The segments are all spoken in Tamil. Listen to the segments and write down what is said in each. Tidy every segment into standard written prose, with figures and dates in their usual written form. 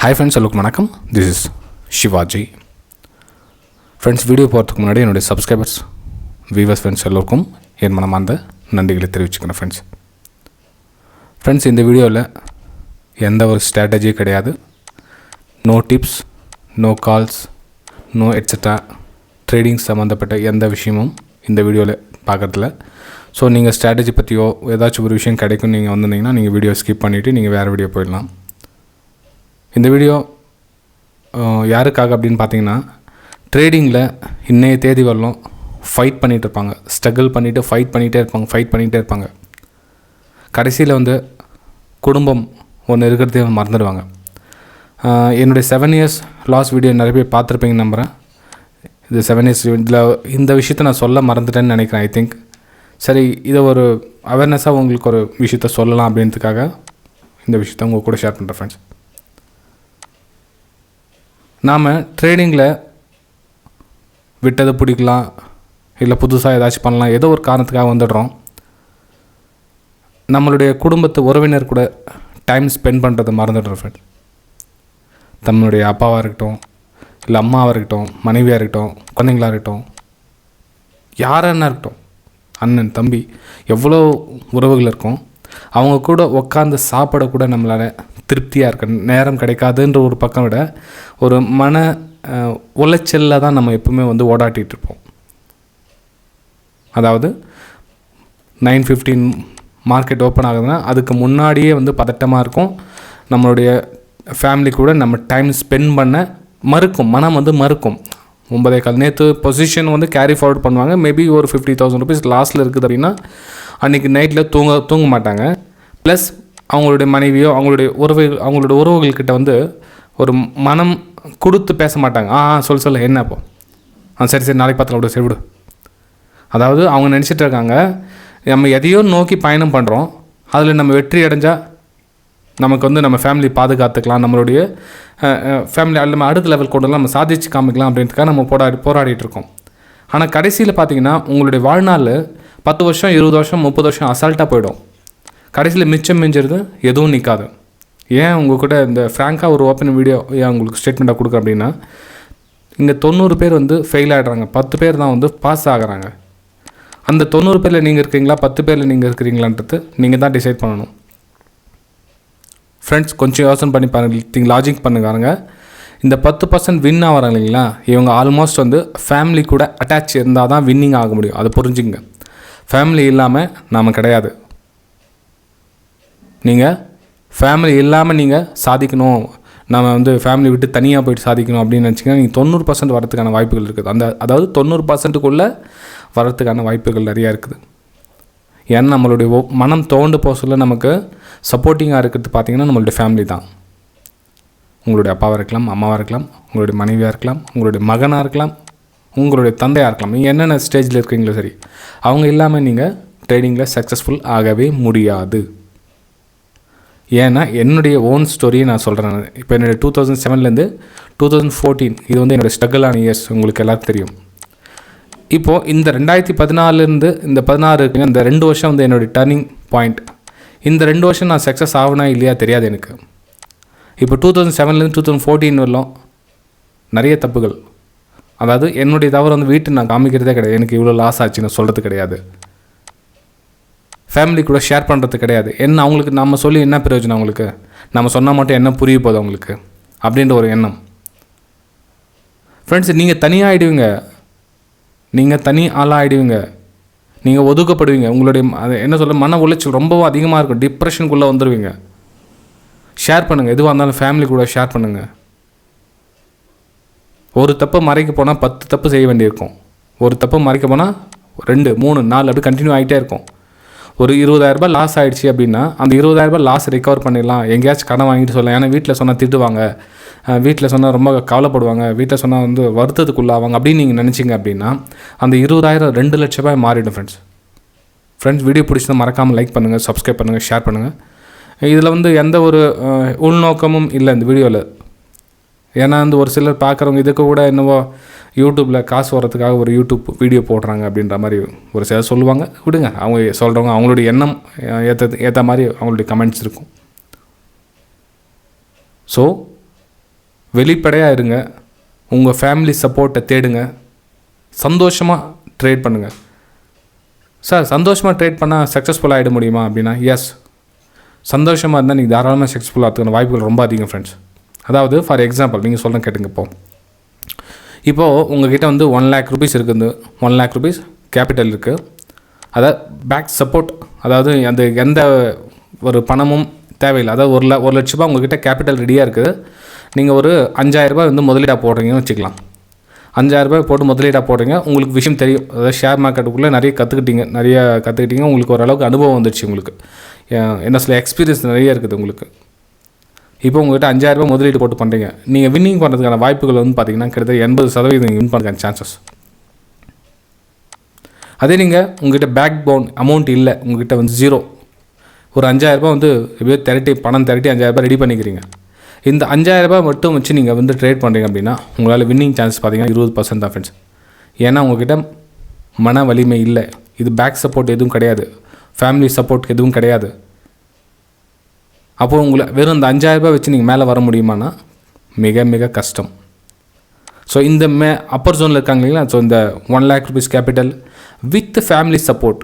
Hi friends, welcome வணக்கம். This is Shivaji. Friends, video போகிறதுக்கு முன்னாடி என்னுடைய சப்ஸ்கிரைபர்ஸ் வியூவர்ஸ் ஃப்ரெண்ட்ஸ் எல்லோருக்கும் என் மனமார்ந்த நன்றிகளை தெரிவிச்சுக்கிறேன் ஃப்ரெண்ட்ஸ். இந்த வீடியோவில் எந்த ஒரு ஸ்ட்ராட்டஜியும் கிடையாது. No tips, no calls, no etcetera trading சம்மந்தப்பட்ட எந்த விஷயமும் இந்த வீடியோவில் பார்க்குறதில்ல. ஸோ நீங்கள் ஸ்ட்ராட்டஜி பற்றியோ ஏதாச்சும் ஒரு விஷயம் கிடைக்கும் நீங்கள் வந்திருந்தீங்கன்னா நீங்கள் வீடியோ ஸ்கிப் பண்ணிவிட்டு நீங்கள் வேறு வீடியோ போயிடலாம். இந்த வீடியோ யாருக்காக அப்படின்னு பார்த்தீங்கன்னா, ட்ரேடிங்கில் இன்றைய தேதி வரலும் ஃபைட் பண்ணிகிட்டு இருப்பாங்க, ஸ்ட்ரகிள் பண்ணிவிட்டு ஃபைட் பண்ணிகிட்டே இருப்பாங்க. கடைசியில் குடும்பம் ஒன்று இருக்கிறதே மறந்துடுவாங்க. என்னுடைய 7 years லாஸ் வீடியோ நிறைய பேர் பார்த்துருப்பீங்கன்னு நம்புகிறேன். இது 7 years இதில் இந்த விஷயத்தை நான் சொல்ல மறந்துட்டேன்னு நினைக்கிறேன். ஐ திங்க் சரி, இதை ஒரு அவேர்னஸாக உங்களுக்கு ஒரு விஷயத்த சொல்லலாம் அப்படின்றதுக்காக இந்த விஷயத்தை உங்கள் கூட ஷேர் பண்ணுறேன் ஃப்ரெண்ட்ஸ். நாம் ட்ரேடிங்கில் விட்டதை பிடிக்கலாம், இல்லை புதுசாக ஏதாச்சும் பண்ணலாம், ஏதோ ஒரு காரணத்துக்காக வந்துடுறோம். நம்மளுடைய குடும்பத்து உறவினர் கூட டைம் ஸ்பெண்ட் பண்ணுறதை மறந்துடுறோம் ஃப்ரெண்ட்ஸ். நம்மளுடைய அப்பாவாக இருக்கட்டும், இல்லை அம்மாவாக இருக்கட்டும், மனைவியாக இருக்கட்டும், குழந்தைங்களாக இருக்கட்டும், யாராக இருக்கட்டும், அண்ணன் தம்பி, எவ்வளோ உறவுகள் இருக்கும், அவங்க கூட உட்காந்து சாப்பிட கூட நம்மளால் திருப்தியாக இருக்க நேரம் கிடைக்காதுன்ற ஒரு பக்கம் விட ஒரு மன உளைச்சலில் தான் நம்ம எப்பவுமே ஓடாட்டிகிட்டு இருப்போம். அதாவது 9:15 மார்க்கெட் ஓப்பன் ஆகுதுன்னா அதுக்கு முன்னாடியே பதட்டமாக இருக்கும். நம்மளுடைய ஃபேமிலி கூட நம்ம டைம் ஸ்பெண்ட் பண்ண மறுக்கும், மனம் மறுக்கும். 9:15 நேற்று பொசிஷன் கேரி ஃபார்வர்ட் பண்ணுவாங்க. மேபி ஒரு 50,000 rupees லாஸில் இருக்குது அப்படின்னா அன்றைக்கி நைட்டில் தூங்க மாட்டாங்க. ப்ளஸ் அவங்களுடைய மனைவியோ அவங்களோட உறவுகள்கிட்ட ஒரு மனம் கொடுத்து பேச மாட்டாங்க. சொல்ல என்ன அப்போ சரி நாளைக்கு பார்த்துல விடு, சரி விடு. அதாவது அவங்க நினச்சிட்டு இருக்காங்க, நம்ம எதையோ நோக்கி பயணம் பண்ணுறோம், அதில் நம்ம வெற்றி அடைஞ்சால் நமக்கு நம்ம ஃபேமிலி பாதுகாத்துக்கலாம், நம்மளுடைய ஃபேமிலி நம்ம அடுத்த லெவல் கொண்டுலாம் நம்ம சாதிச்சு காமிக்கலாம் அப்படின்றதுக்காக நம்ம போராடிட்டு இருக்கோம். ஆனால் கடைசியில் பார்த்தீங்கன்னா உங்களுடைய வாழ்நாள் 10 வருஷம் 20 வருஷம் 30 வருஷம் அசால்ட்டாக போயிடும். கடைசியில் மிச்சம் மிஞ்சிறது எதுவும் நிற்காது. ஏன் உங்கள்கிட்ட இந்த ஃப்ராங்காக ஒரு ஓப்பன் வீடியோ ஏன் உங்களுக்கு ஸ்டேட்மெண்ட்டாக கொடுக்குறேன் அப்படின்னா, இங்கே 90 பேர் ஃபெயில் ஆகிடுறாங்க, 10 பேர் தான் பாஸ் ஆகிறாங்க. அந்த 90 பேரில் நீங்கள் இருக்கிறீங்களா 10 பேரில் நீங்கள் இருக்கிறீங்களான்றது நீங்கள் தான் டிசைட் பண்ணணும். ஃப்ரெண்ட்ஸ், கொஞ்சம் யோசனை பண்ணி பாருங்கள், லாஜிக் பண்ணுங்க. இந்த 10% வின் ஆகிறாங்க இல்லைங்களா, இவங்க ஆல்மோஸ்ட் ஃபேமிலி கூட அட்டாச் இருந்தால் தான் வின்னிங் ஆக முடியும். அதை புரிஞ்சுங்க. ஃபேமிலி இல்லாமல் நாம் கிடையாது. நீங்கள் ஃபேமிலி இல்லாமல் நீங்கள் சாதிக்கணும், நம்ம ஃபேமிலி விட்டு தனியாக போய்ட்டு சாதிக்கணும் அப்படின்னு நினச்சிங்கன்னா நீங்கள் 90% வரதுக்கான வாய்ப்புகள் இருக்குது. அதாவது 90%க்குள்ளே வரத்துக்கான வாய்ப்புகள் நிறையா இருக்குது. ஏன்னா நம்மளுடைய மனம் தோண்டு போக சொல்ல நமக்கு சப்போர்ட்டிங்காக இருக்கிறது பார்த்திங்கன்னா நம்மளுடைய ஃபேமிலி தான். உங்களுடைய அப்பாவாக இருக்கலாம், அம்மாவாக இருக்கலாம், உங்களுடைய மனைவியாக இருக்கலாம், உங்களுடைய மகனாக இருக்கலாம், உங்களுடைய தந்தையாக இருக்கலாம். நீங்கள் என்னென்ன ஸ்டேஜில் இருக்கீங்களோ சரி, அவங்க இல்லாமல் நீங்கள் ட்ரேடிங்கில் சக்ஸஸ்ஃபுல் ஆகவே முடியாது. ஏன்னா என்னுடைய ஓன் ஸ்டோரியை நான் சொல்கிறேன். இப்போ என்னுடைய 2007 2014 இது என்னோடய ஸ்ட்ரகிளான இயர்ஸ் உங்களுக்கு எல்லாருக்கும் தெரியும். இப்போது இந்த 2014 இந்த 16 இருக்குங்க, இந்த 2 வருஷம் என்னுடைய டர்னிங் பாயிண்ட். இந்த 2 வருஷம் நான் சக்ஸஸ் ஆகுனா இல்லையா தெரியாது எனக்கு. இப்போ 2007 2014 வரலாம் நிறைய தப்புகள். அதாவது என்னுடைய தவறு வீட்டு நான் காமிக்கிறதே கிடையாது. எனக்கு இவ்வளோ லாஸ் ஆச்சு நான் சொல்கிறது கிடையாது. ஃபேமிலி கூட ஷேர் பண்ணுறது கிடையாது. என்ன அவங்களுக்கு நம்ம சொல்லி என்ன பிரயோஜனம், அவங்களுக்கு நம்ம சொன்னால் மட்டும் என்ன புரிய போகுது அவங்களுக்கு அப்படின்ற ஒரு எண்ணம். ஃப்ரெண்ட்ஸ், நீங்கள் தனியாகிடுவீங்க, நீங்கள் தனி ஆளாக ஆகிடுவீங்க, நீங்கள் ஒதுக்கப்படுவீங்க. உங்களுடைய என்ன சொல்ல மன உளைச்சல் ரொம்பவும் அதிகமாக இருக்கும், டிப்ரெஷனுக்குள்ளே வந்துடுவீங்க. ஷேர் பண்ணுங்கள், எதுவாக இருந்தாலும் ஃபேமிலி கூட ஷேர் பண்ணுங்கள். ஒரு தப்பு மறைக்க போனால் 10 தப்பு செய்ய வேண்டியிருக்கும். ஒரு தப்பு மறைக்க போனால் 2 3 4 அப்படி கண்டினியூ ஆகிட்டே இருக்கும். ஒரு 20,000 ரூபாய் லாஸ் ஆகிடுச்சு அப்படின்னா அந்த 20,000 ரூபாய் லாஸ் ரிகவர் பண்ணிடலாம், எங்கேயாச்சும் கடன் வாங்கிட்டு சொல்லலாம். ஏன்னா வீட்டில் சொன்னால் திட்டுவாங்க, வீட்டில் சொன்னால் ரொம்ப கவலைப்படுவாங்க, வீட்டில் சொன்னால் வருத்தத்துக்குள்ளாவாங்க அப்படின்னு நீங்கள் நினச்சிங்க அப்படின்னா அந்த 20,000 2 லட்ச ரூபாய் மாறிடும் ஃப்ரெண்ட்ஸ். வீடியோ பிடிச்சதை மறக்காமல் லைக் பண்ணுங்கள், சப்ஸ்கிரைப் பண்ணுங்கள், ஷேர் பண்ணுங்கள். இதில் எந்த ஒரு உள்நோக்கமும் இல்லை இந்த வீடியோவில். ஏன்னா ஒரு சிலர் பார்க்குறவங்க இதுக்கு கூட என்னவோ யூடியூப்பில் காசு வரதுக்காக ஒரு யூடியூப் வீடியோ போடுறாங்க அப்படின்ற மாதிரி ஒரு சிலர் சொல்லுவாங்க. விடுங்க, அவங்க சொல்கிறவங்க அவங்களுடைய எண்ணம் ஏற்ற மாதிரி அவங்களுடைய கமெண்ட்ஸ் இருக்கும். ஸோ வெளிப்படையாக இருங்க, உங்கள் ஃபேமிலி சப்போர்ட்டை தேடுங்க, சந்தோஷமாக ட்ரேட் பண்ணுங்கள். சார் சந்தோஷமாக ட்ரேட் பண்ணால் சக்ஸஸ்ஃபுல் ஆகிட முடியுமா அப்படின்னா, எஸ், சந்தோஷமாக இருந்தால் நீங்கள் தாராளமாக சக்ஸஸ்ஃபுல் ஆகிறதுக்கான வாய்ப்புகள் ரொம்ப அதிகம் ஃப்ரெண்ட்ஸ். அதாவது ஃபார் எக்ஸாம்பிள் நீங்கள் சொல்கிறேன் கேட்டுங்க. இப்போது உங்கள்கிட்ட வந்து 1 lakh rupees இருக்குது, 1 lakh rupees கேபிட்டல் இருக்குது. அதாவது பேக் சப்போர்ட், அதாவது அந்த எந்த ஒரு பணமும் தேவையில்லை. அதாவது 1 லட்ச ரூபா உங்கள்கிட்ட கேபிட்டல் ரெடியாக இருக்குது. நீங்கள் ஒரு 5,000 ரூபாய் வந்து முதலீடாக போடுறீங்கன்னு வச்சுக்கலாம். 5,000 ரூபாய் போட்டு முதலீடாக போடுறீங்க. உங்களுக்கு விஷயம் தெரியும், அதாவது ஷேர் மார்க்கெட்டுக்குள்ளே நிறைய கற்றுக்கிட்டீங்க. உங்களுக்கு ஓரளவுக்கு அனுபவம் வந்துடுச்சு. உங்களுக்கு என்ன சொல்ல, எக்ஸ்பீரியன்ஸ் நிறைய இருக்குது உங்களுக்கு. இப்போ உங்கள்கிட்ட 5,000 ரூபாய் முதலீடு போட்டு பண்ணுறீங்க. நீங்கள் வின்னிங் பண்ணுறதுக்கான வாய்ப்புகள் வந்து பார்த்திங்கன்னா கிட்டத்தட்ட 80% நீங்கள் வின் பண்ணுறதுக்கான சான்சஸ். அதே நீங்கள் உங்கள்கிட்ட பேக் பவுன் அமௌண்ட் இல்லை, உங்கள்கிட்ட வந்து 0, ஒரு 5,000 ரூபாய் வந்து எப்படியோ பணம் திரட்டி 5,000 ரூபாய் ரெடி பண்ணிக்கிறீங்க. இந்த 5,000 ரூபாய் மட்டும் வச்சு நீங்கள் வந்து ட்ரேட் பண்ணுறீங்க அப்படின்னா உங்களால் வின்னிங் சான்ஸ் பார்த்தீங்கன்னா 20% தான் ஃப்ரெண்ட்ஸ். ஏன்னா உங்கள்கிட்ட மன வலிமை இல்லை, இது பேக் சப்போர்ட் எதுவும் கிடையாது, ஃபேமிலி சப்போர்ட் எதுவும் கிடையாது. அப்போது உங்களை வெறும் இந்த 5,000 ரூபாய் வச்சு நீங்கள் மேலே வர முடியுமானா மிக மிக கஷ்டம். ஸோ இந்த அப்பர் ஜோனில் இருக்காங்க இல்லைங்களா, ஸோ இந்த 1 lakh rupees capital with family support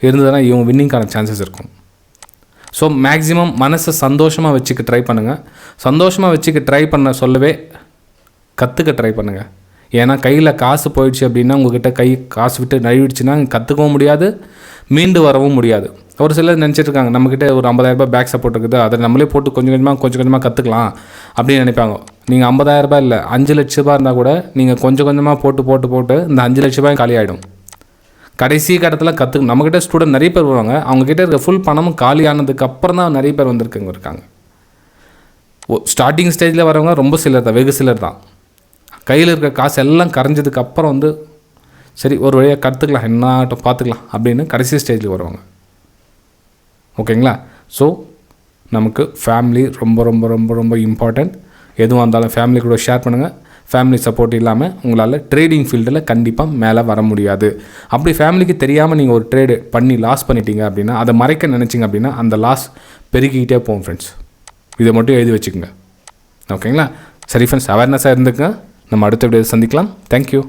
இருந்ததுன்னா இவங்க வின்னிங்கான சான்சஸ் இருக்கும். ஸோ மேக்ஸிமம் மனசை சந்தோஷமாக வச்சுக்க ட்ரை பண்ணுங்கள். சந்தோஷமாக வச்சுக்க ட்ரை பண்ண சொல்லவே கற்றுக்க ட்ரை பண்ணுங்கள். ஏன்னா கையில் காசு போயிடுச்சு அப்படின்னா உங்கள்கிட்ட காசு விட்டு நழுவிடுச்சுன்னா கற்றுக்கவும் முடியாது, மீண்டு வரவும் முடியாது. ஒரு சிலர் நினச்சிட்ருக்காங்க நம்மக்கிட்ட ஒரு 50,000 ரூபாய் பேக் சப்போர்ட் இருக்குது, அதை நம்மளே போட்டு கொஞ்சம் கொஞ்சமாக கற்றுக்கலாம் அப்படின்னு நினைப்பாங்க. நீங்கள் 50,000 ரூபாய் இல்லை 5 லட்ச ரூபாய் இருந்தால் கூட நீங்கள் கொஞ்சம் கொஞ்சமாக போட்டு இந்த 5 லட்ச ரூபாய் காலி ஆகிடும். கடைசி கட்டத்தில் நம்மக்கிட்ட ஸ்டூடெண்ட் நிறைய பேர் வருவாங்க, அவங்கக்கிட்ட இருக்க ஃபுல் பணமும் காலி ஆனதுக்கு அப்புறம் தான் நிறைய பேர் இருக்காங்க. ஸ்டார்டிங் ஸ்டேஜில் வரவங்க ரொம்ப சிலர் தான், வெகு சிலர் தான். கையில் இருக்க காசு எல்லாம் கரைஞ்சதுக்கு அப்புறம் வந்து சரி ஒரு வழியாக கற்றுக்கலாம், என்ன பார்த்துக்கலாம் அப்படின்னு கடைசி ஸ்டேஜில் வருவாங்க. ஓகேங்களா? ஸோ நமக்கு ஃபேமிலி ரொம்ப ரொம்ப ரொம்ப ரொம்ப இம்பார்ட்டண்ட். எதுவாக இருந்தாலும் ஃபேமிலி கூட ஷேர் பண்ணுங்கள். ஃபேமிலி சப்போர்ட் இல்லாமல் உங்களால் ட்ரேடிங் ஃபீல்டில் கண்டிப்பாக மேலே வர முடியாது. அப்படி ஃபேமிலிக்கு தெரியாமல் நீங்கள் ஒரு ட்ரேடு பண்ணி லாஸ் பண்ணிட்டீங்க அப்படின்னா, அதை மறைக்க நினச்சிங்க அப்படின்னா அந்த லாஸ் பெருகிக்கிட்டே போகும் ஃப்ரெண்ட்ஸ். இதை மட்டும் எழுதி வச்சுக்கோங்க. ஓகேங்களா? சரி ஃப்ரெண்ட்ஸ், அவேர்னஸாக இருந்துக்குங்க. நம்ம அடுத்த வீடியோ சந்திக்கலாம். தேங்க்யூ.